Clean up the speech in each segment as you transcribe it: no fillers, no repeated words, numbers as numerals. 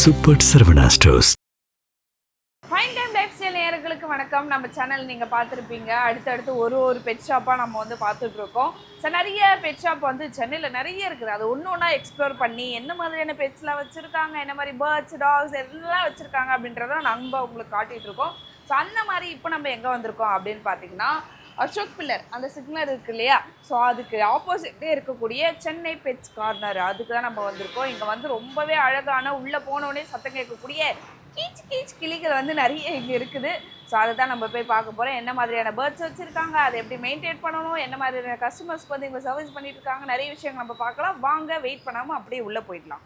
Super Saravana stores. Fine time life style நேயர்களுக்கு வணக்கம். நம்ம சேனல் நீங்கள் பார்த்துருப்பீங்க. அடுத்தடுத்து ஒரு பெட் ஷாப்பாக நம்ம வந்து பார்த்துட்ருக்கோம். ஸோ நிறைய பெட் ஷாப் வந்து சென்னையில் நிறைய இருக்குது. அது ஒன்று ஒன்றா எக்ஸ்ப்ளோர் பண்ணி என்ன மாதிரியான பெட்ஸ்லாம் வச்சுருக்காங்க, என்ன மாதிரி பேர்ட்ஸ், டாக்ஸ் எல்லாம் வச்சுருக்காங்க அப்படின்றத நம்ம உங்களுக்கு காட்டிகிட்ருக்கோம். ஸோ அந்த மாதிரி இப்போ நம்ம எங்கே வந்திருக்கோம் அப்படின்னு பார்த்தீங்கன்னா, அசோக் பில்லர் அந்த சிக்னல் இருக்குது இல்லையா, ஸோ அதுக்கு ஆப்போசிட்டே இருக்கக்கூடிய சென்னை பெட்ஸ் கார்னர், அதுக்கு தான் நம்ம வந்திருக்கோம். இங்கே வந்து ரொம்பவே அழகான உள்ளே போனோடனே சத்தம் கேட்கக்கூடிய கீச் கீச் கிளிகள் வந்து நிறைய இங்கே இருக்குது. ஸோ அதை தான் நம்ம போய் பார்க்க போகிறோம். என்ன மாதிரியான பேர்ட்ஸ் வச்சுருக்காங்க, அதை எப்படி மெயின்டைன் பண்ணணும், என்ன மாதிரியான கஸ்டமர்ஸ்க்கு வந்து இங்கே சர்வீஸ் பண்ணிட்டு இருக்காங்க, நிறைய விஷயங்கள் நம்ம பார்க்கலாம். வாங்க, வெயிட் பண்ணாமல் அப்படியே உள்ளே போயிடலாம்.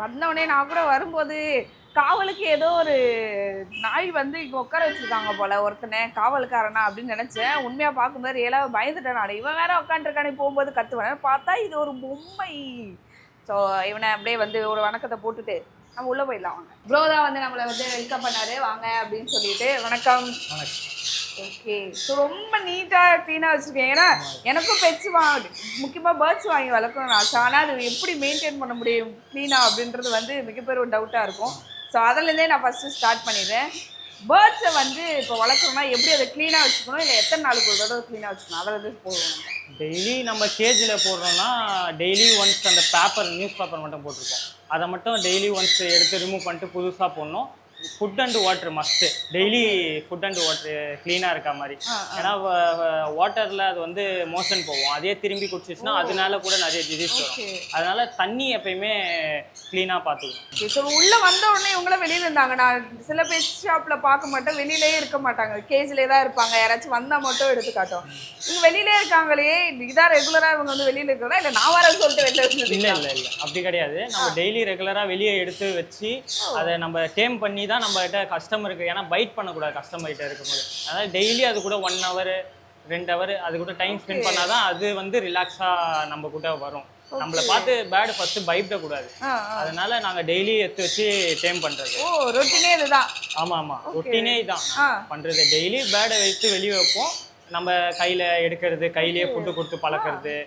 வந்தவொடனே நான் கூட வரும்போது காவலுக்கு ஏதோ ஒரு நாய் வந்து இங்கே உட்கார வச்சிருக்காங்க போல ஒருத்தனை காவல்காரனா அப்படின்னு நினைச்சேன். உண்மையா பார்க்கும்போது ரியலாக பயந்துட்டேன் நான். இவன் வேற உட்காந்துருக்கானே போகும்போது கத்துவேன், பார்த்தா இது ஒரு பொம்மை. ஸோ இவனை அப்படியே வந்து ஒரு வணக்கத்தை போட்டுட்டு நம்ம உள்ள போயிடலாம். வாங்க ப்ரோ தான் வந்து நம்மளை வந்து வெல்கம் பண்ணாரு, வாங்க அப்படின்னு சொல்லிட்டு. வணக்கம். ஓகே. ஸோ ரொம்ப நீட்டாக க்ளீனாக வச்சுருக்கேன். ஏன்னா எனக்கும் பெட்ஸ் முக்கியமாக பேர்ட்ஸ் வாங்கி வளர்க்கணும்னு ஆசை. ஆனால் அது எப்படி மெயின்டைன் பண்ண முடியும் க்ளீனாக அப்படின்றது வந்து மிகப்பெரிய ஒரு டவுட்டாக இருக்கும். ஸோ அதிலேருந்தே நான் ஃபஸ்ட்டு ஸ்டார்ட் பண்ணிடுறேன். பேர்ட்ஸை வந்து இப்போ வளர்க்குறோம்னா எப்படி அதை க்ளீனாக வச்சுக்கணும், இல்லை எத்தனை நாளுக்கு ஒரு தடவை க்ளீனாக வச்சுக்கணும், அதில் வந்து போடுவோம். டெய்லி நம்ம கேஜில் போடுறோம்னா டெய்லி ஒன்ஸ் அந்த நியூஸ் பேப்பர் மட்டும் போட்டிருக்கோம். அதை மட்டும் டெய்லி ஒன்ஸ் எடுத்து ரிமூவ் பண்ணிட்டு புதுசாக போடணும். Food and water must. Daily food and water க்ளீனாக இருக்க மாதிரி. ஏன்னா வாட்டரில் அது வந்து மோஷன் போகும், அதே திரும்பி குடிச்சிச்சுன்னா அதனால கூட நிறைய டிசீஸ் வரும். அதனால தண்ணி எப்பயுமே க்ளீனாக பார்த்துக்கணும். ஸோ உள்ளே வந்த உடனே இவங்களாம் வெளியில் இருந்தாங்க. நான் சில பெட் ஷாப்பில் பார்க்க மாட்டேன், வெளியிலேயே இருக்க மாட்டாங்க, கேஜிலே தான் இருப்பாங்க. யாராச்சும் வந்தால் மட்டும் எடுத்து காட்டும். இவங்க வெளியிலே இருக்காங்களே, இதான் ரெகுலராக இவங்க வந்து வெளியில் இருக்கிறதா இல்லை நான் வரேன்னு சொல்லிட்டு வெளில வச்சு? இல்லை இல்லை இல்லை, அப்படி கிடையாது. நம்ம டெய்லி ரெகுலராக வெளியே எடுத்து வச்சு அதை நம்ம டேம் பண்ணி தான் நம்ம கிட்ட கஸ்டமருக்கு, ஏன்னா பைட் பண்ணக்கூடாது கஸ்டமர் கிட்ட இருக்கும்போது. அதனால டெய்லி அது கூட 1 hour 2 hour அது கூட டைம் ஸ்பெண்ட் பண்ணாதான் அது வந்து ரிலாக்ஸா நம்ம கூட வரும். நம்மளை பார்த்து பேர்டு ஃபர்ஸ்ட் பயப்படக்கூடாது. அதனால நாங்க டெய்லி எடுத்து வச்சு டேம் பண்றது. ரொட்டீனே இதுதான். ஆமா ஆமா, ரொட்டீனே இதான் பண்றது. டெய்லி பேர்டை வைத்து வெளியே வைப்போம். நம்ம கையில எடுக்கிறது, கையிலேயே ஃபுட்டு கொடுத்து பழக்கிறது.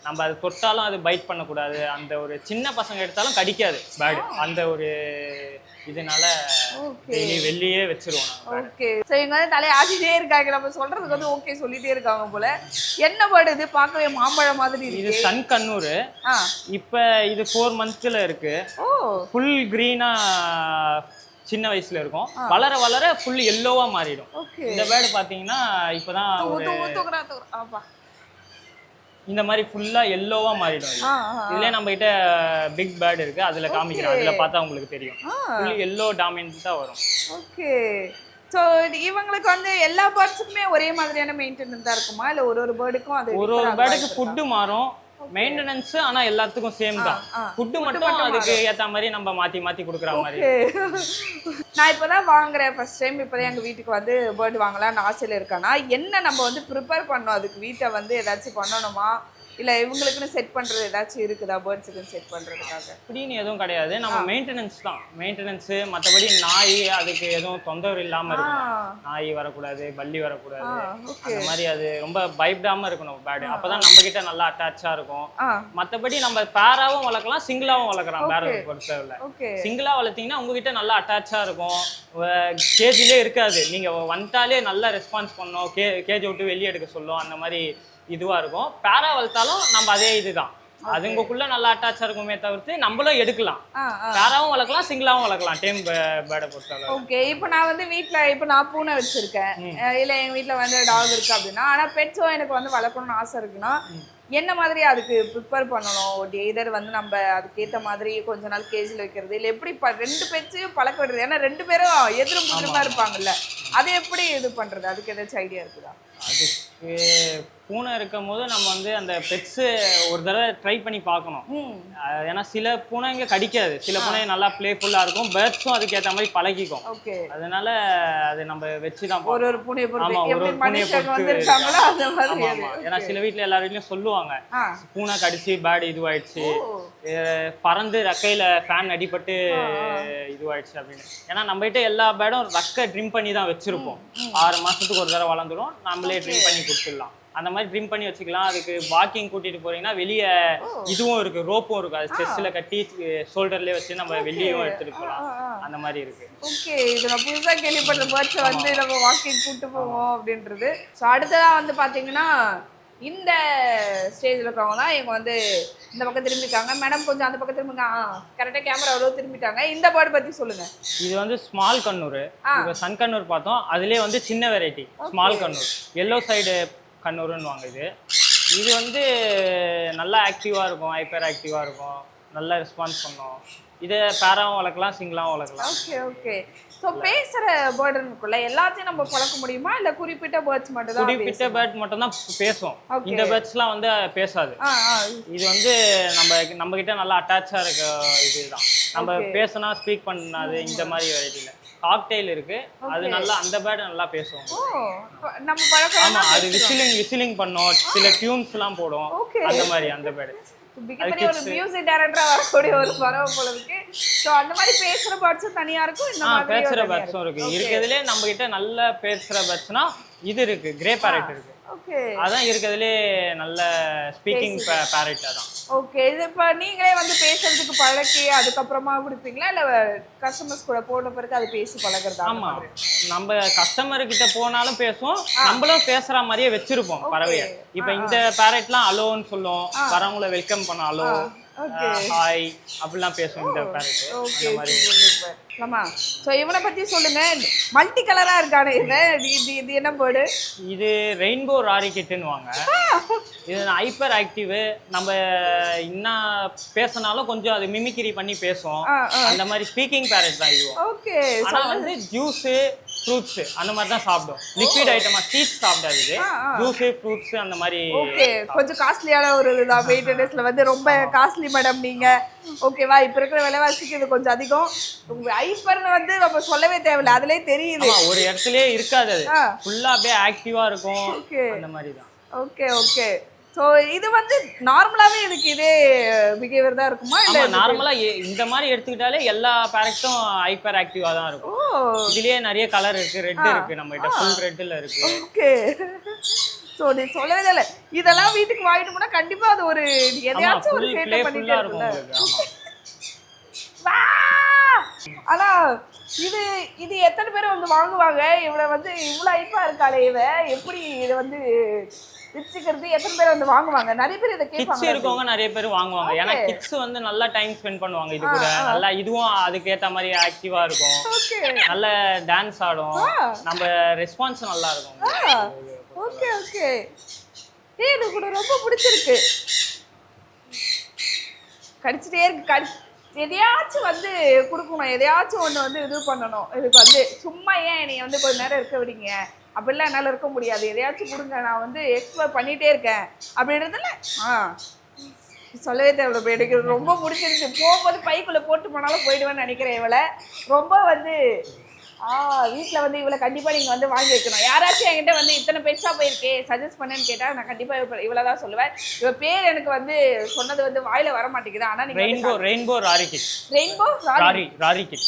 நம்ம அது தொட்டாலும் அது பைட் பண்ணக்கூடாது. அந்த ஒரு சின்ன பசங்க எடுத்தாலும் கடிக்காது பேர்டு. அந்த ஒரு இதனால டெய்லி வெளியே வச்சிருவோம். ஓகே. ஸோ இவங்க வந்து தலையை ஆட்டிகிட்டே இருக்காங்க, நம்ம சொல்றதுக்கு வந்து ஓகே சொல்லிட்டே இருக்காங்க போல. என்ன பேர்டு இது? பார்க்கவே மாம்பழம் மாதிரி இருக்கு. இது சன் கண்ணூர். இப்ப இது 4 monthsல இருக்கு. ஃபுல் கிரீனா சின்ன வயசுல இருக்கும். வளர வளர ஃபுல் எல்லோவா மாறிடும். இந்த பேர்டு பாத்தீங்கன்னா இப்பதான் இந்த மாதிரி ஃபுல்லா எல்லோவா மாறிடும். இதுல நம்ம கிட்ட பிக் பேர்டு இருக்கு, அதுல காமிக்கிறேன். அதுல பார்த்தா உங்களுக்கு தெரியும். ஃபுல் எல்லோ டாமினன்ட்டா வரும். ஓகே. ஸோ இவங்களுக்கு வந்து எல்லா பேர்ட்ஸுக்குமே ஒரே மாதிரியான மெயின்டெனன்ஸ் தான் இருக்குமா, இல்லை ஒரு பேர்டுக்கும் அது ஒரு பேர்டுக்கு ஃபுட்டு மாறும், மெயின்டெனன்ஸ் ஆனா எல்லாத்துக்கும் சேம் தான். ஃபுட் மட்டும் அதுக்கு ஏத்த மாதிரி நம்ம மாத்தி மாத்தி கொடுக்குற மாதிரி. நான் இப்பதான் வாங்குறேன் ஃபர்ஸ்ட் டைம். இப்பதான் எங்க வீட்டுக்கு வந்து பேர்டு வாங்கலாம்னு ஆசையில இருக்கானா, என்ன நம்ம வந்து ப்ரிப்பேர் பண்ணோம், அதுக்கு வீட்டை வந்து ஏதாச்சும் பண்ணணுமா, இல்லை இவங்களுக்குன்னு செட் பண்ணுறது ஏதாச்சும் இருக்குதா பேர்ட்ஸுக்குன்னு செட் பண்ணுறதுக்காக? அப்படின்னு எதுவும் கிடையாது. நம்ம மெயின்டெனன்ஸ் தான். மெயின்டெனன்ஸு மற்றபடி நாய் அதுக்கு எதுவும் தொந்தரவு இல்லாமல் இருக்கணும். நாய் வரக்கூடாது, பல்லி வரக்கூடாது, அந்த மாதிரி அது ரொம்ப பயப்படாமல் இருக்கணும் பேர்டு. அப்போ தான் நம்மக்கிட்ட நல்லா அட்டாச்சாக இருக்கும். மற்றபடி நம்ம பேராகவும் வளர்க்கலாம், சிங்கிளாகவும் வளர்க்கலாம். பேரை பொறுத்தவரை சிங்கிளாக வளர்த்தீங்கன்னா உங்ககிட்ட நல்லா அட்டாச்சாக இருக்கும். கேஜிலே இருக்காது, நீங்கள் வந்துட்டாலே நல்லா ரெஸ்பான்ஸ் பண்ணணும், கேஜை விட்டு வெளியே எடுக்க சொல்லும், அந்த மாதிரி இதுவா இருக்கும். பேரா வளர்த்தாலும் நம்ம அதே இதுதான், அதுங்களுக்குள்ள நல்லா அட்டாச்சா இருக்குமே தவிர்த்து நம்மளும் எடுக்கலாம். பேராவும் வளர்க்கலாம், சிங்கிளாவும் வளர்க்கலாம். டேம் பேர்டை பொறுத்தவரை. ஓகே. இப்போ நான் வந்து வீட்டில் இப்போ நான் பூனை வச்சிருக்கேன், இல்லை எங்கள் வீட்டில் வந்து டாக் இருக்கு அப்படின்னா, ஆனால் பெட்ஸும் எனக்கு வந்து வளர்க்கணும்னு ஆசை இருக்குன்னா என்ன மாதிரி அதுக்கு ப்ரிப்பேர் பண்ணணும்? எதர் வந்து நம்ம அதுக்கேற்ற மாதிரி கொஞ்ச நாள் கேஜில் வைக்கிறது, இல்லை எப்படி 2 பெட்ஸையும் பழக்க விடுறது? ஏன்னா 2 பேரும் எதிரும் புதிருமா இருப்பாங்கல்ல, அதை எப்படி இது பண்ணுறது? அதுக்கு ஏதாச்சும் ஐடியா இருக்குதா? அதுக்கு பூனை இருக்கும் போது நம்ம வந்து அந்த பெட்ஸு ஒரு தடவை ட்ரை பண்ணி பார்க்கணும். ஏன்னா சில பூனைங்க கடிக்காது, சில பூனை நல்லா பிளேஃபுல்லாக இருக்கும், பேர்ட்ஸும் அதுக்கு ஏற்ற மாதிரி பழகிக்கும். அதனால அது நம்ம வச்சு தான் ஒரு பூனையை ஏன்னா சில வீட்டில் எல்லார் வீட்லையும் சொல்லுவாங்க, பூனை கடிச்சு பேர்டு இதுவாயிடுச்சு, பறந்து ரெக்கையில் ஃபேன் அடிபட்டு இதுவாயிடுச்சு அப்படின்னு. ஏன்னா நம்ம கிட்ட எல்லா பேர்டும் ரெக்கை ட்ரிம் பண்ணி தான் வச்சிருப்போம். 6 மாதத்துக்கு ஒரு தடவை வளர்ந்துடும், நம்மளே ட்ரிம் பண்ணி கொடுத்துடலாம். அந்த மாதிரி ட்ரிம் பண்ணி வச்சுக்கலாம். அதுக்கு வாக்கிங் கூட்டிட்டு போறீங்கன்னா வெளியே இதுவும் இருக்கு, ரோப்பும் இருக்கு, அது செஸ்ட்ல கட்டி ஷோல்டர்லயே வச்சு நம்ம வெளியவும் எடுத்துட்டு போகலாம். அந்த மாதிரி இருக்கு. ஓகே. இது நான் புதுசா கேள்விப்பட்ட பேர்ட்ஸை வந்து நம்ம வாக்கிங் கூட்டு போவோம் அப்படின்றது. ஸோ அடுத்ததா வந்து பாத்தீங்கன்னா இந்த ஸ்டேஜில் இருக்கிறவங்க தான் இவங்க வந்து இந்த பக்கம் திரும்பிட்டாங்க. மேடம் கொஞ்சம் அந்த பக்கம் திரும்பிங்க. கரெக்டாக கேமரா அவ்வளோ திரும்பிட்டாங்க. இந்த பேர்டு பற்றி சொல்லுங்க. இது வந்து ஸ்மால் கண்ணூர். இப்போ சன் கண்ணூர் பார்த்தோம், அதுலேயே வந்து சின்ன variety small conure, yellow side கண்ணூருன்னு வாங்க. இது வந்து நல்லா ஆக்டிவாக இருக்கும், ஹைப்பர் ஆக்டிவாக இருக்கும், நல்லா ரெஸ்பான்ஸ் பண்ணும். இதை பேராவும் வளர்க்கலாம், சிங்கிளாகவும் வளர்க்கலாம். Okay okay. ஸோ பேசுற பேர்டு இருக்குல்ல எல்லாத்தையும் நம்ம பழக்க முடியுமா இல்ல குறிப்பிட்ட பேர்ட்ஸ் மட்டும் தான்? குறிப்பிட்ட பேர்ட் மட்டும் தான் பேசும். இந்த பேர்ட்ஸ்லாம் வந்து பேசாது. இது வந்து நம்ம கிட்ட நல்லா அட்டாச்சா இருக்க இதுதான். நம்ம பேசினா ஸ்பீக் பண்ணாது. இந்த மாதிரி வெரைட்டில காக்டெயில் இருக்கு. அது நல்லா அந்த பேர்டு நல்லா பேசும். நம்ம பழக்கம். ஆமா, அது விசிலிங் பண்ணும். சில டியூன்ஸ்லாம் போடும். அந்த மாதிரி அந்த பேர்டு மிகப்பெரிய ஒரு மியூசிக் டைரக்டரா வரக்கூடிய ஒரு பறவை போல இருக்கு. சோ அந்த மாதிரி பேசுற பேர்ட்ஸும் தனியா இருக்கும். இந்த மாதிரி பேசுற பேர்ட்ஸும் இருக்கு. இருக்கிறதுலே நம்ம கிட்ட நல்ல பேசுற பேர்ட்ஸ்னா இது இருக்கு, கிரே பேரட் இருக்கு. ஓகே, அதான் இருக்கிறதுலே நல்ல ஸ்பீக்கிங் பேரட் அதான். ஓகே, இது இப்ப நீங்களே வந்து பேசுறதுக்கு பழக்கி அதுக்கப்புறமா கொடுப்பீங்களா இல்ல கஸ்டமர்ஸ் கூட போன பிறகு அது பேசி பழகுறதா? ஆமா, நம்ம கஸ்டமர் கிட்ட போனாலும் பேசுவோம், நம்மளும் பேசுற மாதிரியே வச்சிருப்போம் பறவைய. இப்ப இந்த பேரட்லாம் அலோன்னு சொல்லும், வரவங்கள வெல்கம் பண்ண அலோ, ஹாய் அப்படிலாம் பேசும் இந்த பேரட். அந்த மாதிரி. ஆமா, சோ இவனை பத்தி சொல்லுங்க. மல்டி கலரா இருக்கானே இது என்ன பேர்டு? இது ரெயின்போ ராரிக்கிட்னு வாங்க. இது ஹைப்பர் ஆக்டிவ். நம்ம இன்னும் பேசினாலும் கொஞ்சம் அது மிமிக்ரி பண்ணி பேசும். அந்த மாதிரி ஸ்பீக்கிங் பேரட் தான் இது. ஓகே, ஆனா வந்து ஜூஸ் ஃப்ரூட்ஸ் அந்த மாதிரி தான் சாப்பிடும். லிக்விட் ஐட்டமா சீட்ஸ் சாப்பிடாது. ஜூஸ் ஃப்ரூட்ஸ் அந்த மாதிரி. ஓகே, கொஞ்சம் காஸ்ட்லியான ஒரு இதுதான். மெயின்டெனன்ஸ்ல வந்து ரொம்ப காஸ்ட்லி மேடம் நீங்க. ஓகேவா, இப்ப இருக்கிற விலைவாசிக்கு இது கொஞ்சம் அதிகம். உங்க ஹைப்பர்னு வந்து நம்ம சொல்லவே தேவையில்லை, அதுலயே தெரியுது. ஒரு இடத்துலயே இருக்காது, அது ஃபுல்லா அப்படியே ஆக்டிவா இருக்கும். அந்த மாதிரி தான். ஓகே ஓகே, சோ இது வந்து நார்மலாவே இதுக்கு இதே பிஹேவியர் தான் இருக்குமா இல்ல? நார்மலா இந்த மாதிரி எடுத்துக்கிட்டாலே எல்லா பேரட்டும் ஹைப்பர் ஆக்டிவா தான் இருக்கும். இதுலயே நிறைய கலர் இருக்கு. ரெட் இருக்கு, நம்ம கிட்ட ஃபுல் ரெட்ல இருக்கு. ஓகே, சோ நீ சொல்லவே இல்ல, இதெல்லாம் வீட்டுக்கு வாங்கிட்டு போனா கண்டிப்பா அது ஒரு எதையாச்சும் ஒரு சேட்டை பண்ணிட்டே இருக்கும். ஆனா இது எத்தனை பேர் வந்து வாங்குவாங்க? இவள வந்து இவ்வளவு ஹைப்பா இருக்காளே, இவ எப்படி இத வந்து விச்சுக்கிறது? எத்தனை பேர் வந்து வாங்குவாங்க? நிறைய பேர் இத கேட்பாங்க. கிட்ஸ் இருக்கவங்க நிறைய பேர் வாங்குவாங்க. ஏன்னா கிட்ஸ் வந்து நல்லா டைம் ஸ்பெண்ட் பண்ணுவாங்க இது கூட. நல்லா இதுவும் அதுக்கு ஏத்த மாதிரி ஆக்டிவா இருக்கும். நல்ல டான்ஸ் ஆடும். நம்ம ரெஸ்பான்ஸ் நல்லா இருக்கும். ஓகே ஓகே, எனக்கு கூட ரொம்ப பிடிச்சிருக்கு. கடிச்சிட்டே இருக்கு. எதையாச்சும் வந்து கொடுக்கணும், எதையாச்சும் ஒன்று வந்து இது பண்ணணும். இதுக்கு வந்து சும்மா ஏன் என்னை வந்து கொஞ்ச நேரம் இருக்க விடுங்க, அப்படிலாம் என்னால் இருக்க முடியாது, எதையாச்சும் கொடுங்க, நான் வந்து எக்ஸ்ப்ளோர் பண்ணிகிட்டே இருக்கேன் அப்படின்றதுல சொல்லவே தேவை. எனக்கு ரொம்ப பிடிச்சிருக்கு. போகும்போது பைக்குள்ளே போட்டு போனாலும் போயிடுவேன்னு நினைக்கிறேன். இவளை ரொம்ப வந்து வீட்டில் வந்து இவளை கண்டிப்பாக நீங்கள் வந்து வாங்கி வைக்கணும். யாராச்சும் என்கிட்ட வந்து இத்தனை பெருசாக போயிருக்கே சஜஸ்ட் பண்ணேன்னு கேட்டால் நான் கண்டிப்பாக இவ்வளோ தான் சொல்லுவேன். இவ பேர் எனக்கு வந்து சொன்னது வந்து வாயில வர மாட்டேங்குது. ஆனால் நீங்கள் ரெயின்போ ராரிக்கிட். ரெயின்போ ராரிக்கிட்.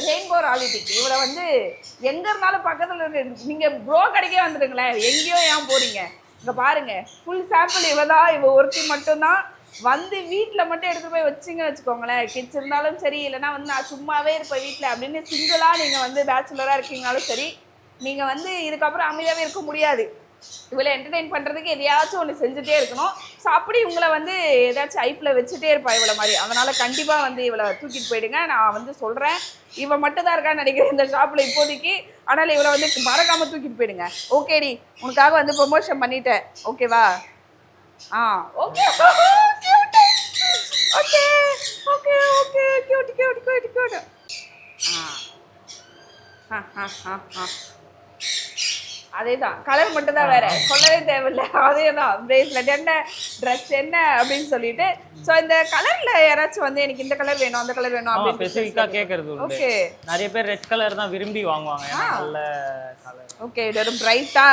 ரெயின்போ ராரிக்கிட். இவளை வந்து எங்கே இருந்தாலும் பக்கத்தில் இருக்கு. நீங்கள் ப்ரோ கடைக்கே வந்துடுங்களேன், எங்கேயோ ஏன் போறீங்க? இங்கே பாருங்க, ஃபுல் சாம்பிள் இவ தான். இவ ஒருத்தி மட்டும்தான். வந்து வீட்டில் மட்டும் எடுத்துகிட்டு போய் வச்சிங்கன்னு வச்சுக்கோங்களேன், கிட்ஸ் இருந்தாலும் சரி, இல்லைனா வந்து நான் சும்மாவே இருப்பேன் வீட்டில் அப்படின்னு சிங்கிளாக நீங்கள் வந்து பேச்சுலராக இருக்கீங்கனாலும் சரி, நீங்கள் வந்து இதுக்கப்புறம் அமைதியாகவே இருக்க முடியாது. இவளை என்டர்டெயின் பண்ணுறதுக்கு எதையாச்சும் ஒன்று செஞ்சுட்டே இருக்கணும். ஸோ அப்படி உங்களை வந்து ஏதாச்சும் ஐப்பில் வச்சுட்டே இருப்பா இவளை மாதிரி. அதனால் கண்டிப்பாக வந்து இவளை தூக்கிட்டு போயிடுங்க. நான் வந்து சொல்கிறேன், இவன் மட்டும் தான் இருக்கான்னு நினைக்கிறேன் இந்த ஷாப்பில் இப்போதைக்கு. ஆனால் இவளை வந்து மறக்காமல் தூக்கிட்டு போயிடுங்க. ஓகேடி, உனக்காக வந்து ப்ரொமோஷன் பண்ணிட்டேன். ஓகேவா? Okay okay okay okay okay cute cute cute cute. அதேதான், கலர் மட்டும் தான், வேற சொல்லவே தேவையில்லை. அதேதான், பிரேஸ்லெட் என்ன, ட்ரெஸ் என்ன அப்படின்னு சொல்லிட்டு. ஸோ இந்த கலர்ல யாராச்சும் வந்து எனக்கு இந்த கலர் வேணும் அந்த கலர் வேணும் அப்படின்னு ஸ்பெசிஃபிக்கா கேக்குறது. ஓகே, நிறைய பேர் ரெட் கலர் தான் விரும்பி வாங்குவாங்க. நல்ல கலர். ஓகே, இது ஒரு பிரைட்டா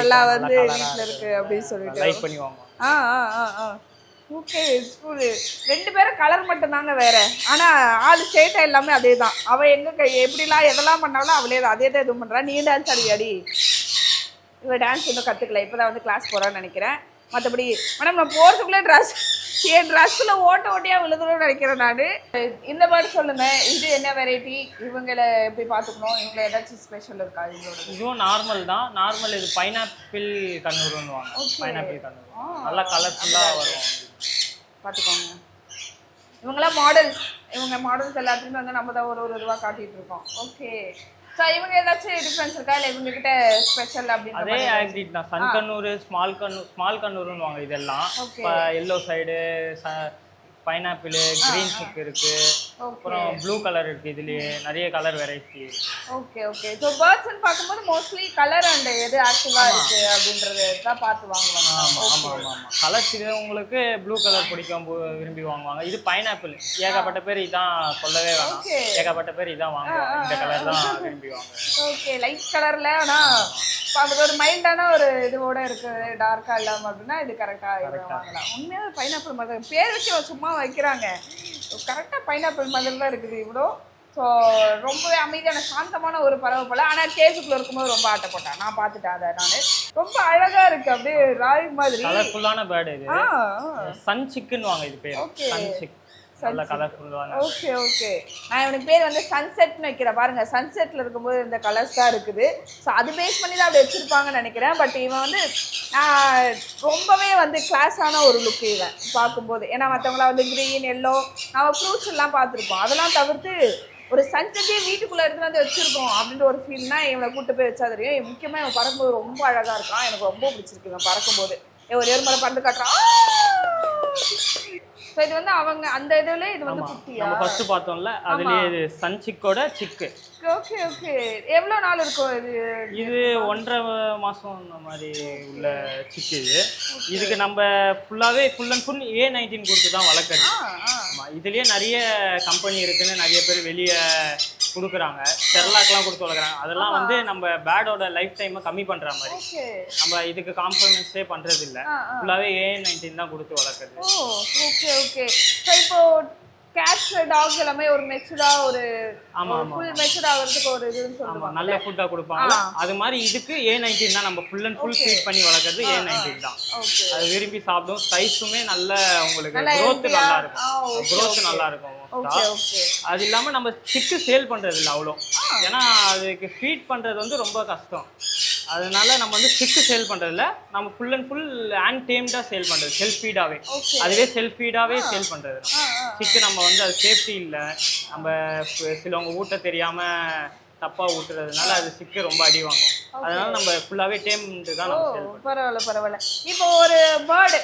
நல்லா வந்து வீட்ல இருக்கு அப்படின்னு சொல்லிட்டு லைக் பண்ணி வாங்குவாங்க. ஓகே, ரெண்டு பேரும் கலர் மட்டும் தாங்க வேற. ஆனா ஆளு சேட்டை எல்லாமே அதே தான். அவ எங்க எப்படிலாம் எதெல்லாம் பண்ணாலும் அவளே தான் அதே தான் இது பண்றா. நீ டான்ஸ் அடி. இவ டான்ஸ் இன்னும் கத்துக்கல, இப்பதான் வந்து கிளாஸ் போறான்னு நினைக்கிறேன். மற்றபடி மேடம் நான் போறதுக்குள்ளே என் ட்ரெஸ்ஸில் ஓட்டையா விழுதுன்னு நினைக்கிறேன் நான். இந்த மாதிரி சொல்லுங்க, இது என்ன வெரைட்டி? இவங்களை எப்படி பார்த்துக்கணும்? இவங்களை ஏதாச்சும் ஸ்பெஷல் இருக்கா இவங்களோட? இதுவும் நார்மல் தான். நார்மல் இது பைனாப்பிள் கண்ணூருன்னு வாங்க. பைனாப்பிள் கண்ணூர் நல்லா கலர்ஃபுல்லாக வரும், பார்த்துக்கோங்க. இவங்களாம் மாடல்ஸ். இவங்க மாடல்ஸ் எல்லாத்துலேயுமே வந்து நம்ம தான் ஒரு ரூபா காட்டிட்டு இருக்கோம். ஓகே, ஸோ இவங்க ஏதாச்சும் டிஃப்ரென்ஸ் இருக்கா இல்லை இவங்க கிட்ட ஸ்பெஷல் அப்படின்னு? அதே ஆக்டிவிட்டி தான். சன் கண்ணூர், ஸ்மால் கண்ணூர்னு வாங்க. இதெல்லாம் இப்போ yellow side pineapple green cheek இருக்கு, அப்புறம் ப்ளூ கலர் இருக்கு. இதுலயே நிறைய colour variety. Okay okay. So பேர்ட்ஸ்ன்னு பார்க்கும்போது மோஸ்ட்லி கலர் அண்ட் எது ஆக்டிவா இருக்கு அப்படின்றது தான் பார்த்து வாங்குவாங்க. ஆமா ஆமா ஆமா. கலர்ஸ் உங்களுக்கு ப்ளூ கலர் பிடிக்கும், விரும்பி வாங்குவாங்க. இது பைனாப்பிள் ஏகப்பட்ட பேர் இதான் சொல்லவே வேணாம், ஏகப்பட்ட பேர் இதான் வாங்குவாங்க. இந்த கலர் தான் விரும்பி வாங்குவாங்க. ஓகே. லைட் கலர்ல ஆனா அது ஒரு மைல்டான ஒரு இதுவோட இருக்கு, டார்க்கா இல்லாம அப்படின்னா இது கரெக்டா வாங்கலாம். உண்மையாவே பைனாப்பிள் மாதிரி பேர் வச்சு சும்மா வைக்கிறாங்க, கரெக்டா பைனாப்பிள் மாதிரி தான் இருக்குது இவ்வளோ. ஸோ ரொம்பவே அமைதியான சாந்தமான ஒரு பறவை போல. ஆனால் கேஸுக்குள்ள இருக்கும்போது ரொம்ப ஆட்ட போட்டேன், நான் பார்த்துட்டேன் அதை. நான் ரொம்ப அழகா இருக்கு, அப்படியே ராய் மாதிரி கலர்ஃபுல்லான பேர்டு. இது சன் சிக்குன்னு வாங்க, இது பேர் சன் சிக். நல்ல கலர்ஃபுல்லான. Okay okay. நான் இவனுக்கு பேர் வந்து சன்செட்னு வைக்கிறேன். பாருங்க, சன்செட்ல இருக்கும்போது இந்த கலர்ஸ் தான் இருக்குது. ஸோ அது பேஸ் பண்ணி தான் அப்படி வச்சிருப்பாங்கன்னு நினைக்கிறேன். பட் இவன் வந்து ரொம்பவே வந்து கிளாஸான ஒரு லுக் இவன் பார்க்கும்போது. ஏன்னா மற்றவங்களாம் வந்து க்ரீன் எல்லோ நம்ம ஃப்ரூட்ஸ் எல்லாம் பார்த்துருப்போம், அதெல்லாம் தவிர்த்து ஒரு சன்செட்டே வீட்டுக்குள்ள எடுத்து வந்து வச்சிருக்கோம் அப்படின்ற ஒரு ஃபீல்னா இவனை கூட்டு போய் வச்சா தெரியும். முக்கியமா இவன் பறக்கும்போது ரொம்ப அழகா இருக்கான், எனக்கு ரொம்ப பிடிச்சிருக்கு இவன் பறக்கும்போது. ஒரு ஏர்மலை பறந்து காட்டுறான். ஸோ இது வந்து அவங்க அந்த இதுல இது வந்து குட்டியா நம்ம ஃபர்ஸ்ட் பார்த்தோம்ல, அதுலயே இது சன் சிக்கோட சிக்கு. Okay okay. எவ்வளோ நாள் இருக்கும் இது? இது 1.5 மாசம் அந்த மாதிரி உள்ள சிக்கு. இதுக்கு நம்ம ஃபுல்லாவே ஃபுல் அண்ட் ஃபுல் A19 கொடுத்து தான் வளர்க்குறது. இதுலயே நிறைய கம்பெனி இருக்குன்னு நிறைய பேர் வெளியே கொடுக்குறாங்க, செர்லாக்லாம் கொடுத்து வளர்க்குறாங்க. அதெல்லாம் வந்து நம்ம பேடோட லைஃப் டைமை கம்மி பண்ற மாதிரி. நம்ம இதுக்கு காம்ப்ரமைஸே பண்றது இல்லை, ஃபுல்லாவே A19 தான் கொடுத்து வளர்க்குறது. Okay okay. ஸோ இப்போ கேட்ஸ் டாக்ஸ் எல்லாமே ஒரு மெச்சூர்டா ஒரு ஃபுல் மெச்சூர்ட் ஆகிறதுக்கு ஒரு இதுன்னு சொல்லுவாங்க, நல்ல ஃபுட்டா கொடுப்பாங்க. அது மாதிரி இதுக்கு A19 தான் நம்ம ஃபுல் அண்ட் ஃபுல் ஃபீட் பண்ணி வளர்க்குறது. A19 தான் அது விரும்பி சாப்பிடும். சைஸுமே நல்ல உங்களுக்கு growth நல்லா இருக்கும், growth நல்லா இருக்கும். அது இல்லாம நம்ம சிக்கு சேல் பண்றது இல்லை அவ்வளோ, ஏன்னா அதுக்கு ஃபீட் பண்றது வந்து ரொம்ப கஷ்டம். அதனால நம்ம வந்து சிக்கு சேல் பண்றதுல நம்ம ஃபுல் அண்ட் ஃபுல் ஹேண்ட் டேம்டா சேல் பண்றது, செல்ஃப் ஃபீடாவே. அதுவே செல்ஃப் ஃபீடாவே சேல் பண்றது. சிக்கு நம்ம வந்து அது சேஃப்டி இல்லை, நம்ம சிலவங்க ஊட்ட தெரியாம தப்பா ஊட்டுறதுனால அது சிக்கு ரொம்ப அடி வாங்கும். அதனால நம்ம ஃபுல்லாவே டேம்டு தான் நம்ம சேல் பண்றோம். பரவாயில்ல பரவாயில்ல. இப்போ ஒரு பேர்டு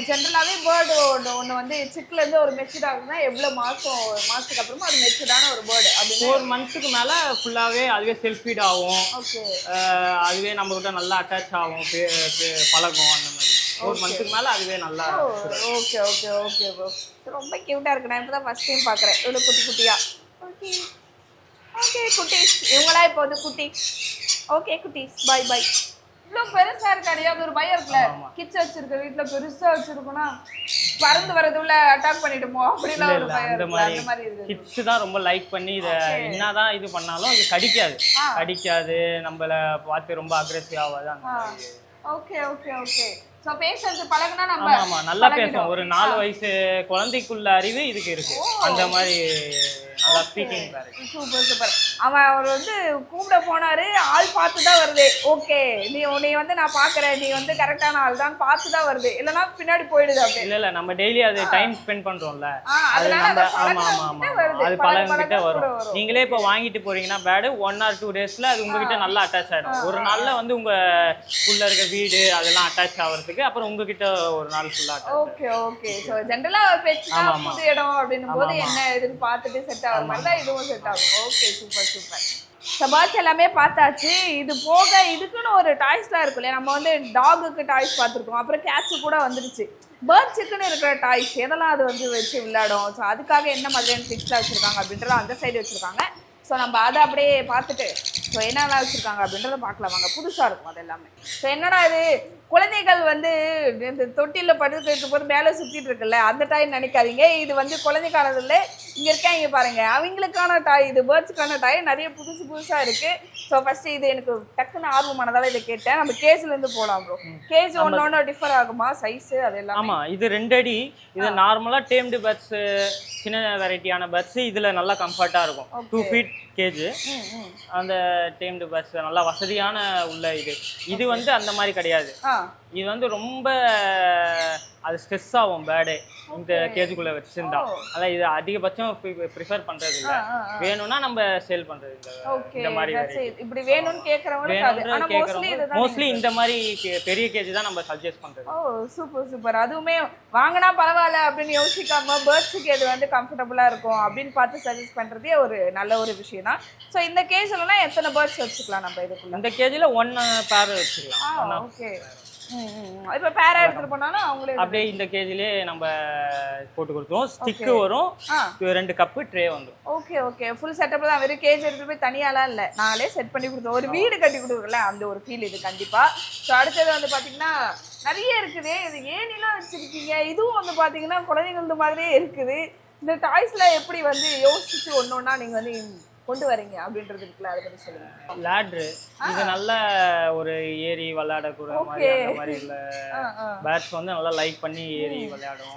ஜென்ரலாவே பேர்டு ஒன்று வந்து சிக்குல இருந்து ஒரு மெச்சூர்ட் ஆகுதுன்னா எவ்வளவு மாசத்துக்கு அப்புறமா அது மெச்சூர்டான ஒரு பேர்டு? அது 4 மந்த்ஸ்க்கு மேல ஃபுல்லாவே அதுவே செல்ஃப் ஃபீட் ஆகும். அதுவே நம்ம கிட்ட நல்லா அட்டாச் ஆகும், பழகும். அந்த மாதிரி 4 மந்த்ஸ்க்கு மேல அதுவே நல்லா. ஓகே ஓகே ஓகே ப்ரோ, ரொம்ப கியூட்டா இருக்கு. நான் இப்பதான் ஃபர்ஸ்ட் டைம் பாக்குறேன் இவ்வளவு குட்டி குட்டியா. ஓகே ஓகே குட்டீஸ், இவங்களா இப்போ வந்து குட்டீஸ். ஓகே குட்டீஸ், பை பை. இவ்வளோ பெருசா இருக்காடியா, அது ஒரு பயம் இருக்குல்ல, கிட்ஸ் வச்சிருக்க வீட்டுல பெருசா வச்சிருக்கோம்னா பறந்து வரதுள்ள அட்டாக் பண்ணிடுமோ அப்படிலாம் ஒரு பயம் இருக்குல்ல, அந்த மாதிரி இருக்கு. கிட்ஸ் தான் ரொம்ப லைக் பண்ணி இதை என்னதான் இது பண்ணாலும் இது கடிக்காது, நம்மள பார்த்து ரொம்ப அக்ரெசிவ் ஆகாது. Okay okay okay. சோ பேசுறது பழகுனா நம்ம ஆமா நல்லா பேசும். ஒரு 4 வயசு குழந்தைக்குள்ள அறிவு இதுக்கு இருக்கு, அந்த மாதிரி நல்லா ஸ்பீக்கிங் பாரு. Super super. அவர் வந்து கூப்பிட போனாரு, ஆள் பார்த்து தான் வருது. ஓகே நீ வந்து நான் பாக்குறேன், நீ வந்து கரெக்டான ஆள் தான் பார்த்து தான் வருது, இல்லனா பின்னாடி போயிடுது. அப்படி இல்ல நம்ம டெய்லி அது டைம் ஸ்பெண்ட் பண்றோம்ல, அது நம்ம ஆமா அது பழகிட்ட வரும். நீங்களே இப்ப வாங்கிட்டு போறீங்கன்னா பேட் 1 or 2 டேஸ்ல அது உங்ககிட்ட நல்லா அட்டாச் ஆயிடும். ஒரு நாள்ல வந்து உங்க உள்ள இருக்க வீடு அதெல்லாம் அட்டாச் ஆகுறதுக்கு அப்புறம் உங்ககிட்ட ஒரு நாள் ஃபுல்லா. Okay okay. சோ ஜெனரலா பெட்ஸ்னா புது இடம் அப்படினும் போது என்ன ஏதுன்னு பார்த்துட்டு செட் ஆகுற மாதிரி தான் இதுவும் செட் ஆகும். Okay super super. சபாச் எல்லாமே பார்த்தாச்சு. இது போக இதுக்குன்னு ஒரு டாய்ஸ்லாம் இருக்கும் இல்லையா, நம்ம வந்து டாகுக்கு டாய்ஸ் பார்த்துருக்கோம், அப்புறம் கேட்ஸு கூட வந்துருச்சு. பேர்ட்ஸுக்குன்னு இருக்கிற டாய்ஸ் எதெல்லாம் அது வந்து வச்சு விளையாடும், ஸோ அதுக்காக என்ன மாதிரியான டிப்ஸ்லாம் வச்சுருக்காங்க அப்படின்றத அந்த சைடு வச்சுருக்காங்க. ஸோ நம்ம அதை அப்படியே பார்த்துட்டு ஸோ என்னெல்லாம் வச்சுருக்காங்க அப்படின்றத பார்க்கலாம் வாங்க. புதுசாக இருக்கும் அது எல்லாமே. ஸோ என்னடா இது குழந்தைகள் வந்து இந்த தொட்டியில் படுத்துட்டு போது மேலே சுற்றிட்டு இருக்குல்ல, அந்த டாய் நினைக்காதீங்க. இது வந்து குழந்தை காலத்தில் இங்கே இருக்காங்க பாருங்க, அவங்களுக்கான டாய், இது பேர்ட்ஸுக்கான டாய் நிறைய புதுசாக இருக்குது. ஸோ ஃபஸ்ட்டு இது எனக்கு டக்குன்னு ஆர்வமானதால் இதை கேட்டேன். நம்ம கேஜ்லேருந்து போகலாம் ப்ரோ. கேஜ் ஒன்று டிஃபர் ஆகுமா சைஸு அது எல்லாம்? ஆமாம், இது 2 அடி. இது நார்மலாக டேம்டு பேர்ட்ஸு, சின்ன வெரைட்டியான பேர்ட்ஸு இதில் நல்லா கம்ஃபர்ட்டாக இருக்கும். 2 feet கேஜ். அந்த டேம்டு பேர்ட்ஸ் நல்லா வசதியான உள்ள இது வந்து அந்த மாதிரி கிடையாது. இது வந்து ரொம்ப அது ஸ்ட்ரெஸ் ஆகும் பேர்டே. இந்த கேஜுக்குள்ள வச்சிருந்தா. அதான் இது அதிகபட்சம் ப்ரிஃபர் பண்றது இல்ல. வேணும்னா நம்ம சேல் பண்றது இந்த மாதிரி இப்படி வேணும்னு கேக்குறவங்க மோஸ்ட்லி இந்த மாதிரி பெரிய கேஜ் தான் நம்ம சஜஸ்ட் பண்றது. Super super. அதுவுமே வாங்கினா பரவாயில்ல அப்படின்னு யோசிக்காம பேர்ட்ஸுக்கு எது வந்து கம்ஃபர்டபுளா இருக்கும் அப்படின்னு பார்த்து சஜஸ்ட் பண்றதே ஒரு நல்ல ஒரு விஷயம் தான். ஸோ இந்த கேஜ்லாம் எத்தனை பேர்ட்ஸ் வச்சுக்கலாம் நம்ம இதுக்குள்ள? இந்த கேஜ்ல 1 பேர் வச்சுக்கலாம். ஓகே. இப்ப பேரா எடுத்துட்டு போனாலும் அவங்களே அப்படியே இந்த கேஜிலே நம்ம போட்டு கொடுத்துருவோம். ஸ்டிக் வரும், 2 கப் ட்ரே வந்துரும். Okay okay. ஃபுல் செட்டப் தான். வெறும் கேஜ் எடுத்துட்டு போய் தனியாலாம் இல்ல, நாங்களே செட் பண்ணி கொடுத்தோம். ஒரு வீடு கட்டி கொடுக்குறல அந்த ஒரு ஃபீல் இது கண்டிப்பா. ஸோ அடுத்தது வந்து பாத்தீங்கன்னா நிறைய இருக்குது. இது ஏனிலாம் வச்சிருக்கீங்க. இதுவும் வந்து பாத்தீங்கன்னா குழந்தைங்களது மாதிரியே இருக்குது. இந்த டாய்ஸ்ல எப்படி வந்து யோசிச்சு ஒன்னொன்னா நீங்க வந்து கொண்டு வரீங்க அப்படின்றது இருக்குல்ல, அதை பத்தி சொல்லுங்க. லேட்ரு இது நல்ல ஒரு ஏறி விளையாடக்கூட மாதிரி அந்த மாதிரி உள்ள பேட்ஸ் வந்து நல்லா லைக் பண்ணி ஏறி விளையாடும்.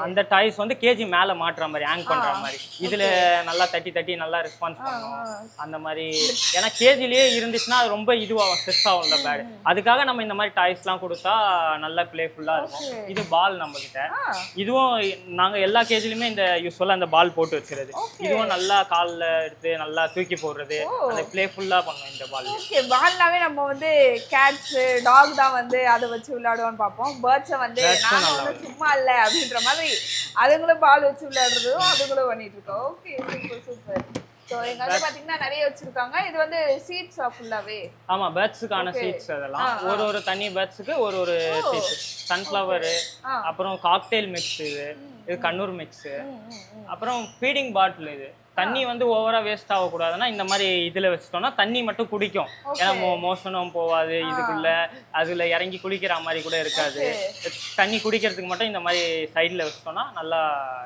அந்த டாய்ஸ் வந்து கேஜி மேல மாட்டுற மாதிரி ஹேங் பண்ற மாதிரி இதுல நல்லா தட்டி நல்லா ரெஸ்பான்ஸ் பண்ணும் அந்த மாதிரி. ஏன்னா கேஜிலேயே இருந்துச்சுன்னா அது ரொம்ப இதுவாகும், ஸ்ட்ரெஸ் ஆகும் இந்த பேட். அதுக்காக நம்ம இந்த மாதிரி டாய்ஸ்லாம் கொடுத்தா நல்லா பிளேஃபுல்லா இருக்கும். இது பால் நம்ம கிட்ட. இதுவும் நாங்க எல்லா கேஜிலுமே இந்த யூஸ்வலா அந்த பால் போட்டு வச்சிருது. இதுவும் நல்லா காலில் எடுத்து நல்லா தூக்கி போடுறது, அந்த பிளேஃபுல்லா பண்ணும் இந்த பால். ஓகே. பால்னாவே நம்ம வந்து கேட்ஸ் டாக் தான் வந்து அதை வச்சு விளையாடுவோம்னு பார்ப்போம். பேர்ட்ஸை வந்து நாம வந்து சும்மா இல்ல அப்படின்ற மாதிரி அதுங்களும் பால் வச்சு விளையாடுறதும் அதுங்களும் பண்ணிட்டு இருக்கோம். Okay super super. ஸோ எங்க வந்து பாத்தீங்கன்னா நிறைய வச்சிருக்காங்க. இது வந்து சீட்ஸ் ஃபுல்லாவே. ஆமா, பேர்ட்ஸுக்கான சீட்ஸ் அதெல்லாம் ஒரு தனி பேர்ட்ஸுக்கு ஒரு சீட்ஸ். சன்ஃப்ளவர், அப்புறம் காக்டெயில் மிக்ஸ், இது கண்ணூர் மிக்ஸ், அப்புறம் ஃபீடிங் பாட்டில். இது தண்ணி வந்து ஓவரா வேஸ்ட் ஆகக்கூடாதுன்னா இந்த மாதிரி இதுல வச்சுட்டோம்னா தண்ணி மட்டும் குடிக்கும். ஏன்னா மோஷனும் போவாது இதுக்குள்ள, அதுல இறங்கி குளிக்கிற மாதிரி கூட இருக்காது. தண்ணி குடிக்கிறதுக்கு மட்டும் இந்த மாதிரி சைட்ல வச்சுட்டோம்னா நல்லா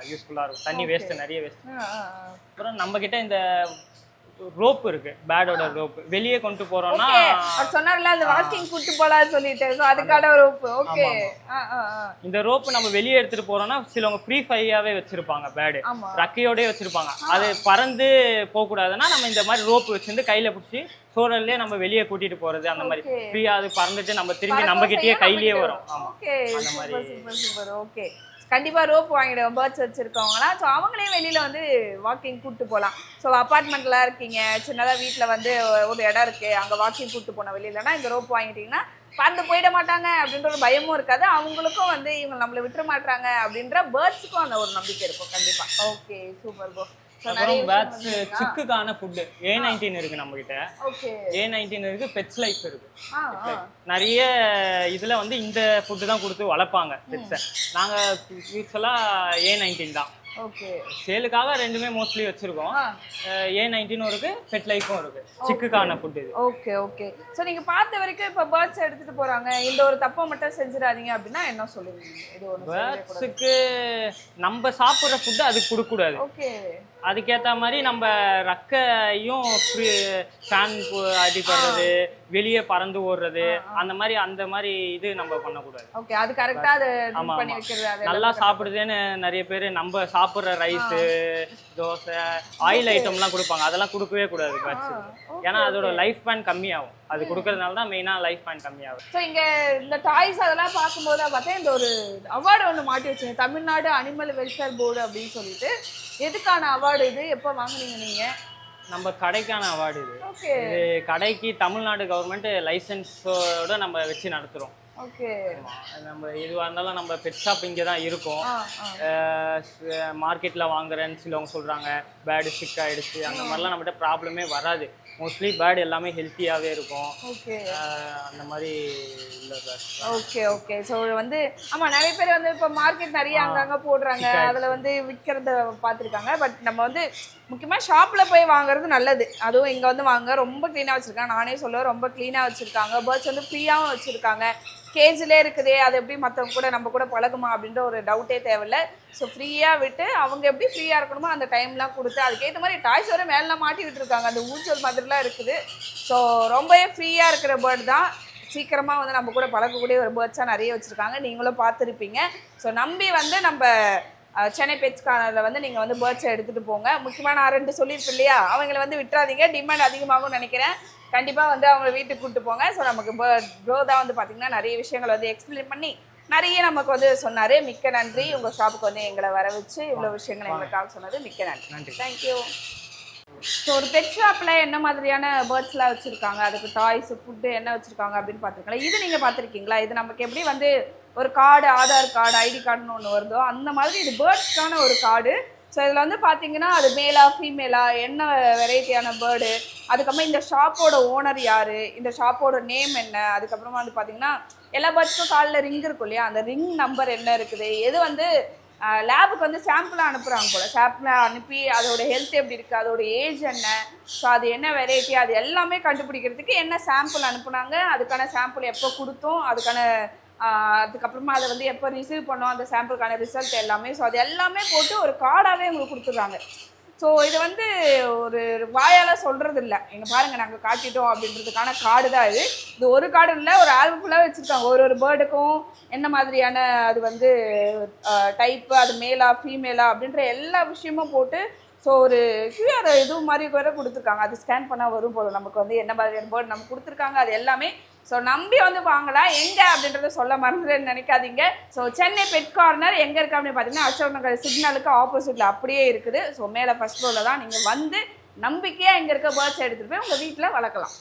யூஸ்ஃபுல்லா இருக்கும். தண்ணி வேஸ்ட் நிறைய வேஸ்ட். அப்புறம் நம்ம கிட்ட இந்த ரோப் இருக்கு, பேடோட ரோப். வெளியே கொண்டு போறோம்னா சொன்னார்ல அந்த வாக்கிங் கூட்டி போலாம்னு சொல்லிட்டு, சோ அதுக்கான ரோப். ஓகே. இந்த ரோப் நம்ம வெளியே எடுத்துட்டு போறோம்னா சிலவங்க ஃப்ரீ ஃபையாவே வச்சிருப்பாங்க, பேடு ரக்கையோடய வச்சிருப்பாங்க. அது பறந்து போக கூடாதுன்னா நம்ம இந்த மாதிரி ரோப் வச்சிருந்து கையில பிடிச்சி சோழல்லே நம்ம வெளியே கூட்டிட்டு போறது. அந்த மாதிரி ஃப்ரீயா அது பறந்துட்டு நம்ம திரும்பி நம்ம கிட்டயே கையிலேயே வரும். ஆமா, அந்த மாதிரி. Super super. ஓகே. கண்டிப்பா ரோப் வாங்கிடுவோம் பேர்ட்ஸ் வச்சிருக்கவங்களாம். ஸோ அவங்களே வெளியில வந்து வாக்கிங் கூப்பிட்டு போகலாம். ஸோ அப்பார்ட்மெண்ட்ல இருக்கீங்க, சின்னதா வீட்டுல வந்து ஒரு இடம் இருக்கு, அங்க வாக்கிங் கூப்பிட்டு போன வெளியிலனா இந்த ரோப் வாங்கிட்டீங்கன்னா பறந்து போயிட மாட்டாங்க அப்படின்ற ஒரு பயமும் இருக்காது. அவங்களுக்கும் வந்து இவங்க நம்மளை விட்டுற மாட்டாங்க அப்படின்ற பேர்ட்ஸுக்கும் அந்த ஒரு நம்பிக்கை இருக்கும் கண்டிப்பா. Okay super bro. அப்புறம் பேட்ஸ் சிக்குக்கான ஃபுட் A19 இருக்கு நம்ம கிட்ட. A19 இருக்கு, பெட்ஸ் லைஃப் இருக்கு. நிறைய இதுல வந்து இந்த ஃபுட் தான் கொடுத்து வளர்ப்பாங்க பெட்ஸை. நாங்க யூஸ்வலா A19 தான். ஓகே. சேலுக்காக ரெண்டுமே மோஸ்ட்லி வச்சிருக்கோம். A19 இருக்கு, பெட் லைஃபும் இருக்கு. சிக்குக்கான ஃபுட் இது. Okay okay. சோ நீங்க பார்த்த வரைக்கும் இப்ப பேர்ட்ஸ் எடுத்துட்டு போறாங்க, இந்த ஒரு தப்பை மட்டும் செஞ்சிடாதீங்க அப்படின்னா என்ன சொல்லுவீங்க? இது ஒரு பேர்ட்ஸுக்கு நம்ம சாப்பிடுற ஃபுட் அதுக்கு கொடுக்க கூடாது. ஓகே. அதுக்கேற்ற மாதிரி நம்ம ரக்கையும் ஃபேன் அடிப்படுறது, வெளியே பறந்து ஓடுறது, அந்த மாதிரி இது நம்ம பண்ணக்கூடாது. ஓகே. அது கரெக்டா அது பண்ணி வைக்கிறது. நல்லா சாப்பிடுதுன்னு நிறைய பேர் நம்ம சாப்பிடுற ரைஸ், தோசை, ஆயில் ஐட்டம்லாம் கொடுப்பாங்க. அதெல்லாம் கொடுக்கவே கூடாது பேட்ஸுக்கு. ஏன்னா அதோட லைஃப் ஸ்பேன் கம்மியாகும். அது கொடுக்கறதுனால தான் மெயினா லைஃப் ஸ்பேன் கம்மியாகும். ஸோ இங்க இந்த டாய்ஸ் அதெல்லாம் பார்க்கும்போது பார்த்தா இந்த ஒரு அவார்டு ஒன்று மாட்டி வச்சுருங்க, தமிழ்நாடு அனிமல் வெல்ஃபேர் போர்டு அப்படின்னு சொல்லிட்டு. எதுக்கான அவார்டு இது? எப்போ வாங்குனீங்க நீங்க? நம்ம கடைக்கான அவார்டு இது. இது கடைக்கு தமிழ்நாடு கவர்மெண்ட் லைசன்ஸோட நம்ம வச்சு நடத்துறோம். ஓகே. நம்ம எதுவாக இருந்தாலும் நம்ம பெட் ஷாப் இங்கே தான் இருக்கும். மார்க்கெட்டில் வாங்குறேன்னு சிலவங்க சொல்கிறாங்க பேர்டு சிக் ஆகிடுச்சு, அந்த மாதிரிலாம் நம்மகிட்ட ப்ராப்ளமே வராது. மோஸ்ட்லி பேர்டு எல்லாமே ஹெல்த்தியாகவே இருக்கும். ஓகே. அந்த மாதிரி இல்லை சார். Okay okay. ஸோ வந்து ஆமாம், நிறைய பேர் வந்து இப்போ மார்க்கெட் நிறைய அங்கங்கே போடுறாங்க, அதில் வந்து விற்கிறத பார்த்துருக்காங்க. பட் நம்ம வந்து முக்கியமாக ஷாப்பில் போய் வாங்குறது நல்லது. அதுவும் இங்கே வந்து வாங்க ரொம்ப க்ளீனாக வச்சுருக்காங்க. நானே சொல்லுவேன், ரொம்ப க்ளீனாக வச்சுருக்காங்க. பேர்ட்ஸ் வந்து ஃப்ரீயாகவும் வச்சுருக்காங்க. கேஜிலே இருக்குதே, அது எப்படி மற்றவங்க கூட நம்ம கூட பழகுமா அப்படின்ற ஒரு டவுட்டே தேவையில்லை. ஸோ ஃப்ரீயாக விட்டு அவங்க எப்படி ஃப்ரீயாக இருக்கணுமோ அந்த டைம்லாம் கொடுத்து அதுக்கேற்ற மாதிரி டாய்ஸ் வர மேலாம் மாட்டி விட்டுருக்காங்க. அந்த ஊஞ்சல் மாதிரிலாம் இருக்குது. ஸோ ரொம்பவே ஃப்ரீயாக இருக்கிற பேர்டு தான். சீக்கிரமாக வந்து நம்ம கூட பழகக்கூடிய ஒரு பேர்ட்ஸாக நிறைய வச்சுருக்காங்க. நீங்களும் பார்த்துருப்பீங்க. ஸோ நம்பி வந்து நம்ம சென்னை பெட்ஸ் கார்னரில் வந்து நீங்கள் வந்து பேர்ட்ஸை எடுத்துகிட்டு போங்க. முக்கியமாக நான் 2 சொல்லியிருப்பேன் இல்லையா, அவங்கள வந்து விட்டுறாதீங்க. டிமாண்ட் அதிகமாகும்னு நினைக்கிறேன். கண்டிப்பாக வந்து அவங்க வீட்டுக்கு கூப்பிட்டு போங்க. ஸோ நமக்கு ப்ரோ தான் வந்து பார்த்திங்கன்னா நிறைய விஷயங்கள் வந்து எக்ஸ்பிளைன் பண்ணி நிறைய நமக்கு வந்து சொன்னாரு. மிக்க நன்றி. உங்க ஷாப்புக்கு வந்து எங்களை வர வச்சு இவ்வளவு விஷயங்களை எங்களுக்காக சொன்னது மிக்க நன்றி. தேங்க்யூ. ஸோ ஒரு பெட் ஷாப்ல என்ன மாதிரியான பேர்ட்ஸ்லாம் வச்சிருக்காங்க, அதுக்கு டாய்ஸ், ஃபுட்டு என்ன வச்சிருக்காங்க அப்படின்னு பார்த்துருக்கீங்களா? இது நீங்க பார்த்துருக்கீங்களா? இது நமக்கு எப்படி வந்து ஒரு கார்டு, ஆதார் கார்டு, ஐடி கார்டுன்னு ஒன்று வருதோ அந்த மாதிரி இது பேர்ட்ஸ்க்கான ஒரு கார்டு. ஸோ இதில் வந்து பார்த்தீங்கன்னா அது மேலா ஃபீமேலா, என்ன வெரைட்டியான பேர்டு, அதுக்கப்புறமா இந்த ஷாப்போட ஓனர் யார், இந்த ஷாப்போட நேம் என்ன, அதுக்கப்புறமா வந்து பார்த்தீங்கன்னா எல்லா பேர்ட்ஸ்க்கும் காலில் ரிங் இருக்கும் இல்லையா, அந்த ரிங் நம்பர் என்ன இருக்குது, எது வந்து லேபுக்கு வந்து சாம்பிளாக அனுப்புகிறாங்க போல், சாம்பிளாக அனுப்பி அதோட ஹெல்த் எப்படி இருக்குது, அதோட ஏஜ் என்ன, ஸோ அது என்ன வெரைட்டி, அது எல்லாமே கண்டுபிடிக்கிறதுக்கு என்ன சாம்பிள் அனுப்புனாங்க, அதுக்கான சாம்பிள் எப்போ கொடுத்தோம், அதுக்கப்புறமா அதை வந்து எப்போ ரிசீவ் பண்ணோம், அந்த சாம்பிளுக்கான ரிசல்ட் எல்லாமே, ஸோ அது எல்லாமே போட்டு ஒரு கார்டாகவே உங்களுக்கு கொடுத்துட்றாங்க. ஸோ இது வந்து ஒரு வாயால் சொல்கிறது இல்லை, எங்கே பாருங்கள் நாங்கள் காட்டிட்டோம் அப்படின்றதுக்கான கார்டு தான் இது. இது ஒரு கார்டு இல்லை, ஒரு ஆல்பம் ஃபுல்லாக வச்சுருக்காங்க. ஒரு பேர்டுக்கும் என்ன மாதிரியான அது வந்து டைப்பு, அது மேலா ஃபீமேலா அப்படின்ற எல்லா விஷயமும் போட்டு ஸோ ஒரு கியூஆர் இது மாதிரி கூட கொடுத்துருக்காங்க. அது ஸ்கேன் பண்ணால் வரும் போதும் நமக்கு வந்து என்ன மாதிரியான பேர்டு நமக்கு கொடுத்துருக்காங்க அது எல்லாமே. ஸோ நம்பி வந்து வாங்கலாம். எங்கே அப்படின்றத சொல்ல மறந்துன்னு நினைக்காதீங்க. ஸோ சென்னை பெட் கார்னர் எங்கே இருக்குது அப்படின்னு பார்த்தீங்கன்னா அசோக் நகர் சிக்னலுக்கு ஆப்போசிட்டில் அப்படியே இருக்குது. ஸோ மேலே ஃபர்ஸ்ட் ஃப்ளோரில் தான். நீங்கள் வந்து நம்பிக்கையாக இங்கே இருக்க பேர்ட்ஸ் எடுத்துகிட்டு போய் உங்கள் வீட்டில் வளர்க்கலாம்.